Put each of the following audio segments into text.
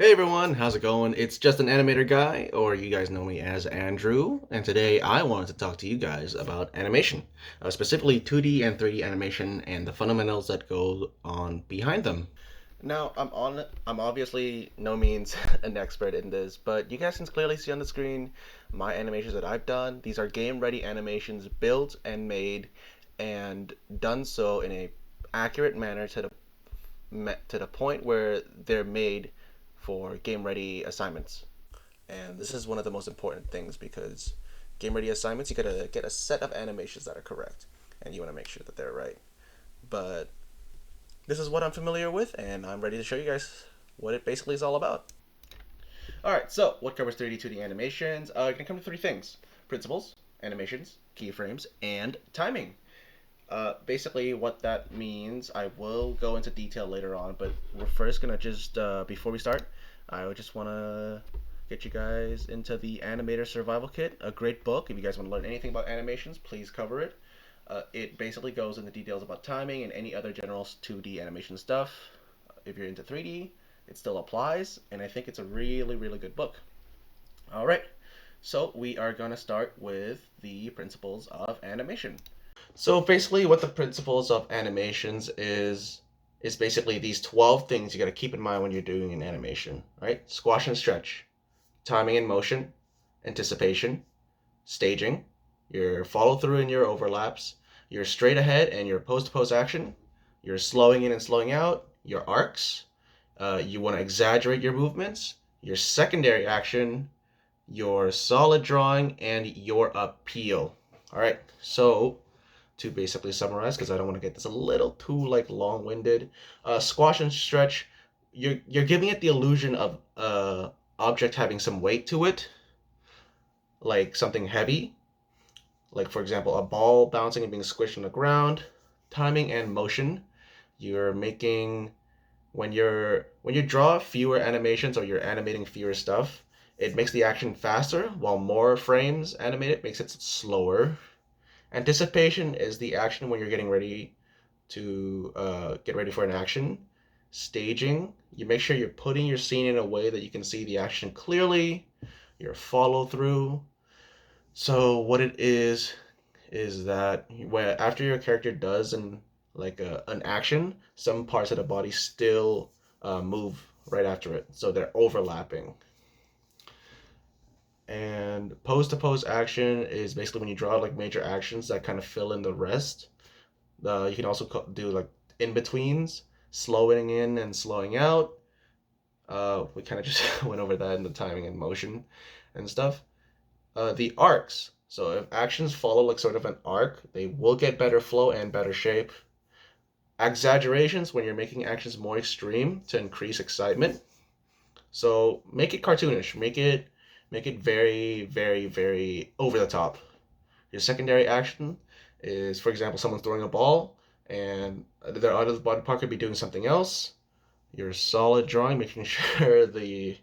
Hey everyone, how's it going? It's just an animator guy, or you guys know me as Andrew, and today I wanted to talk to you guys about animation, specifically 2D and 3D animation and the fundamentals that go on behind them. Now, I'm obviously no means an expert in this, but you guys can clearly see on the screen my animations that I've done. These are game-ready animations built and made and done so in a accurate manner to the point where they're made for game ready assignments. And this is one of the most important things because game ready assignments, you gotta get a set of animations that are correct, and you want to make sure that they're right. But this is what I'm familiar with, and I'm ready to show you guys what it basically is all about. All right, so what covers 3D, 2D animations? It can come to three things: principles, animations, keyframes, and timing. Basically, what that means, I will go into detail later on, but we're first gonna just, before we start, I would just wanna get you guys into the Animator Survival Kit, a great book. If you guys want to learn anything about animations, please cover it. It basically goes into details about timing and any other general 2D animation stuff. If you're into 3D, it still applies, and I think it's a really, really good book. All right, so we are gonna start with the principles of animation. So basically, what the principles of animations is basically these 12 things you got to keep in mind when you're doing an animation, right? Squash and stretch, timing and motion, anticipation, staging, your follow through and your overlaps, your straight ahead and your post to post action, your slowing in and slowing out, your arcs. You want to exaggerate your movements, your secondary action, your solid drawing, and your appeal. All right, so to basically summarize, because I don't want to get this a little too like long-winded. Squash and stretch, you're giving it the illusion of object having some weight to it, like something heavy, like for example a ball bouncing and being squished on the ground. Timing and motion, you're making when you draw fewer animations or you're animating fewer stuff, it makes the action faster, while more frames animated makes it slower. Anticipation is the action when you're getting ready to get ready for an action. Staging, you make sure you're putting your scene in a way that you can see the action clearly, your follow through. So what it is that where after your character does an action, some parts of the body still move right after it, so they're overlapping. And pose to pose action is basically when you draw like major actions that kind of fill in the rest. You can also do like in betweens, slowing in and slowing out. We kind of just went over that in the timing and motion and stuff. The arcs. So if actions follow like sort of an arc, they will get better flow and better shape. Exaggerations when you're making actions more extreme to increase excitement. So make it cartoonish. Make it very, very, very over the top. Your secondary action is, for example, someone's throwing a ball and their other body part could be doing something else. Your solid drawing, making sure the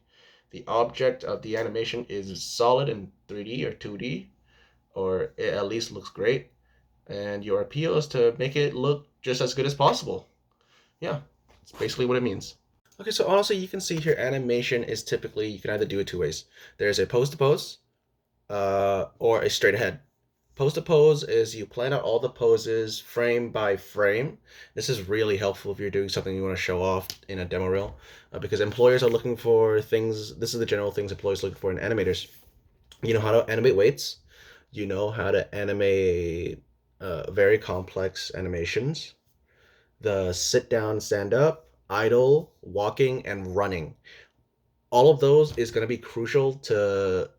object of the animation is solid in 3D or 2D, or it at least looks great. And your appeal is to make it look just as good as possible. Yeah, it's basically what it means. Okay, so honestly, you can see here animation is typically you can either do it two ways. There's a pose to pose, or a straight ahead. Pose to pose is you plan out all the poses frame by frame. This is really helpful if you're doing something you want to show off in a demo reel, because employers are looking for things. This is the general things employers looking for in animators. You know how to animate weights. You know how to animate very complex animations. The sit down, stand up, idle, walking, and running. All of those is going to be crucial to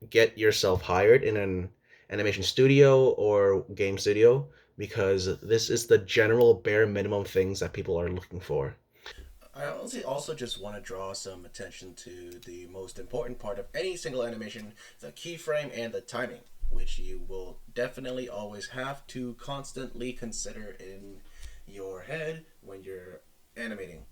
get yourself hired in an animation studio or game studio, because this is the general bare minimum things that people are looking for. I also just want to draw some attention to the most important part of any single animation, the keyframe and the timing, which you will definitely always have to constantly consider in your head when you're animating.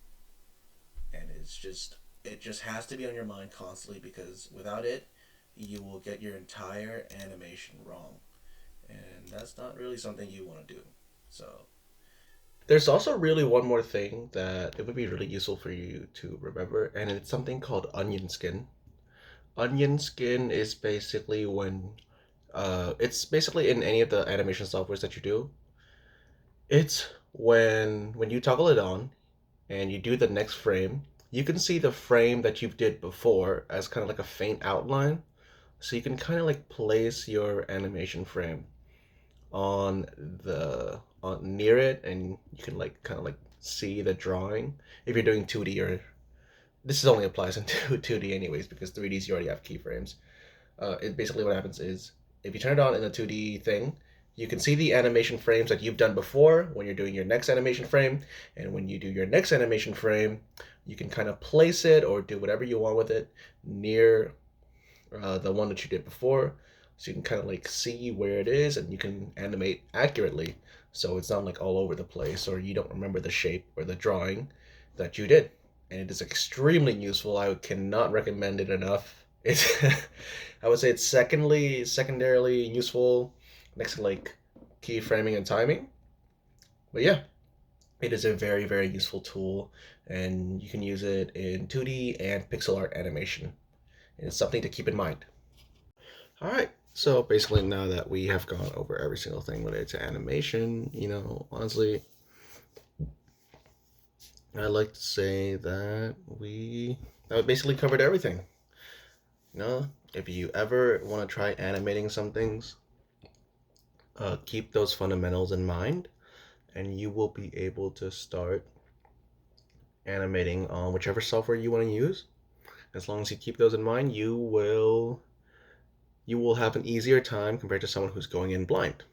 And it just has to be on your mind constantly, because without it, you will get your entire animation wrong. And that's not really something you want to do. So There's also really one more thing that it would be really useful for you to remember, and it's something called onion skin. Onion skin is basically when it's basically in any of the animation softwares that you do. It's when you toggle it on and you do the next frame, you can see the frame that you did before as kind of like a faint outline. So you can kind of like place your animation frame on the on near it, and you can like kind of like see the drawing if you're doing 2D. Or this is only applies in 2D anyways, because 3Ds you already have keyframes. It basically what happens is if you turn it on in the 2D thing, you can see the animation frames that you've done before when you're doing your next animation frame, and when you do your next animation frame, you can kind of place it or do whatever you want with it near the one that you did before, so you can kind of like see where it is and you can animate accurately, so it's not like all over the place or you don't remember the shape or the drawing that you did. And it is extremely useful. I cannot recommend it enough. It's I would say it's secondarily useful next to like keyframing and timing. But yeah, it is a very, very useful tool, and you can use it in 2D and pixel art animation. And it's something to keep in mind. All right. So basically, now that we have gone over every single thing related to animation, honestly, I'd like to say that we basically covered everything. If you ever want to try animating some things, keep those fundamentals in mind, and you will be able to start animating on whichever software you want to use. As long as you keep those in mind, you will have an easier time compared to someone who's going in blind.